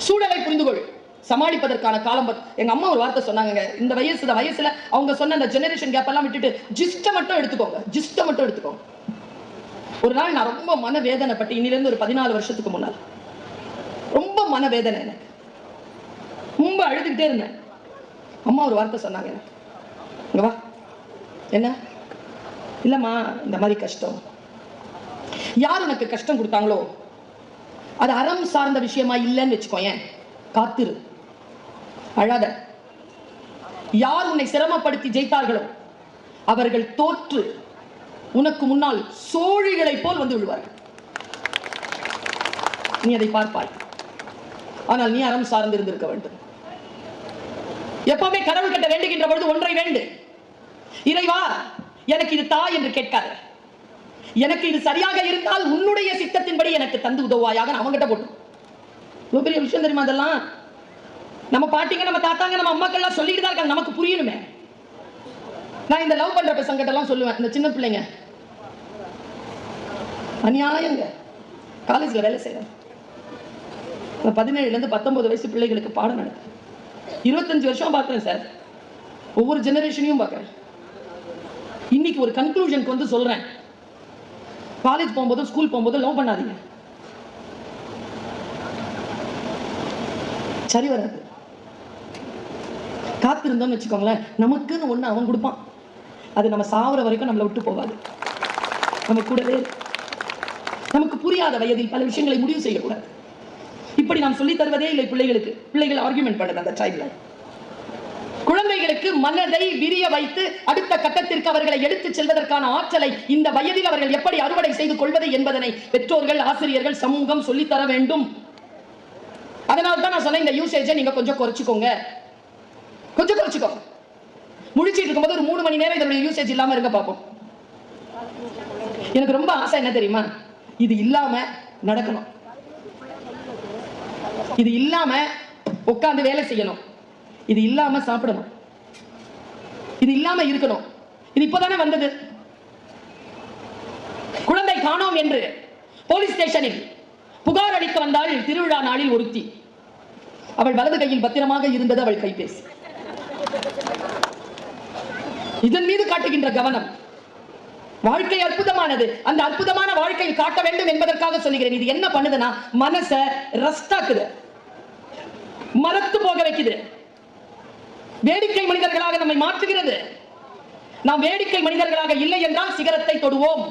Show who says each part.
Speaker 1: சூழலை புரிந்து கொள், சமாளிப்பதற்கான காலம். எங்க அம்மா ஒரு வார்த்தை சொன்னாங்க, இந்த வயசுல அவங்க சொன்ன அந்த ஜெனரேஷன் கேப் எல்லாம் விட்டுட்டு ஜிஸ்ட மட்டும் எடுத்துக்கோங்க. ஒரு நாள் நான் ரொம்ப மனவேதனைப்பட்டு, இன்னிலிருந்து ஒரு 14 வருஷத்துக்கு முன்னால் ரொம்ப மனவேதனை, எனக்கு ரொம்ப அழுதுகிட்டே இருந்தேன். அம்மா ஒரு வார்த்தை சொன்னாங்க, இங்க வா. என்ன? இல்லம்மா, இந்த மாதிரி கஷ்டம், யார் உனக்கு கஷ்டம் கொடுத்தாங்களோ அது அறம் சார்ந்த விஷயமா இல்லைன்னு வச்சுக்கோ, ஏன் காத்திரு, அழாத. யார் உன்னை சிரமப்படுத்தி ஜெயித்தார்களோ அவர்கள் தோற்று உனக்கு முன்னால் சோழிகளை போல் வந்து விடுவார்கள். நீ அதை பார்ப்பாய். ஆனால் நீ அறம் சார்ந்து இருந்திருக்க வேண்டும். எப்பவுமே கடவுள் கிட்ட வேண்டுகின்ற பொழுது ஒன்றை வேண்டு, இறைவா எனக்கு இது தா என்று கேட்காத, எனக்கு இது சரியாக இருந்தால் உன்னுடைய சித்தத்தின்படி எனக்கு தந்து உதவுவாயாக. அவங்கிட்ட போட்டு இவ்வளவு பெரிய விஷயம் தெரியுமா? அதெல்லாம் நம்ம பாட்டிங்க, நம்ம தாத்தாங்க, நம்ம அம்மாக்கள்லாம் சொல்லிட்டு தான் இருக்காங்க, நமக்கு புரியணுமே. நான் இந்த லவ் பண்ற பசங்கிட்ட எல்லாம் சொல்லுவேன், இந்த சின்ன பிள்ளைங்க அநியாயங்க, காலேஜ்ல வேலை செய்யறேன், 17 to 19 வயசு பிள்ளைகளுக்கு பாடம் நடக்குது. 25 வருஷம் பார்க்கிறேன் சார், ஒவ்வொரு ஜெனரேஷனையும் பார்க்கிறேன். இன்னைக்கு ஒரு கன்க்ளூஷனுக்கு வந்து சொல்றேன், காலேஜ் போகும்போது ஸ்கூல் போகும்போது லவ் பண்ணாதீங்க, சரி வராது. காத்திருந்தோம்னு வச்சுக்கோங்களேன், நமக்குன்னு ஒண்ணு அவன் கொடுப்பான், அது நம்ம சாவர வரைக்கும் நம்மளை விட்டு போகாது, நம்ம கூடவே. நமக்கு புரியாத வயதில் பல விஷயங்களை முடிவு செய்யக்கூடாது. இப்படி நாம் சொல்லி தருவதே இல்லை பிள்ளைகளுக்கு. பிள்ளைகள் ஆர்குமெண்ட் பண்ணுது அந்த டைம்ல. குழந்தைகளுக்கு மனதை விரிய வைத்து அடுத்த கட்டத்திற்கு அவர்களை எடுத்துச் செல்வதற்கான ஆற்றலை இந்த வயதில் அவர்கள் எப்படி அறுவடை செய்து கொள்வது என்பதனை பெற்றோர்கள், ஆசிரியர்கள், சமூகம் சொல்லித்தர வேண்டும். அதனால தான் நான் சொன்ன இந்த யூசேஜை நீங்க கொஞ்சம் குறைச்சிக்கோங்க. முடிச்சிட்டு இருக்கும்போது ஒரு 3 மணி நேரம் இதனுடைய யூசேஜ் இல்லாம இருக்க பார்ப்போம். எனக்கு ரொம்ப ஆசை என்ன தெரியுமா? இது இல்லாம நடக்கணும், இது இல்லாம உட்கார்ந்து வேலை செய்யணும், இது இல்லாம சாப்பிடணும், இது இல்லாம இருக்கணும். இது இப்பதானே வந்தது. குழந்தை காணோம் என்று போலீஸ் ஸ்டேஷனில் புகார் அளிக்க வந்தாள் திருவிழா நாளில் ஒருத்தி. அவள் வலது கையில் பத்திரமாக இருந்தது அவள் கைபேசி. இதன் மீது காட்டுகின்ற கவனம், வாழ்க்கை அற்புதமானது, அந்த அற்புதமான வாழ்க்கையை காட்ட வேண்டும் என்பதற்காக சொல்லுகிறேன். இது என்ன பண்ணுதுன்னா மனசை ரஸ்டாக்குது, மரத்து போக வைக்குது, வேடிக்கை மனிதர்களாக நம்மை மாற்றுகிறது. நாம் வேடிக்கை மனிதர்களாக இல்லை என்றால் சிகரத்தை தொடுவோம்.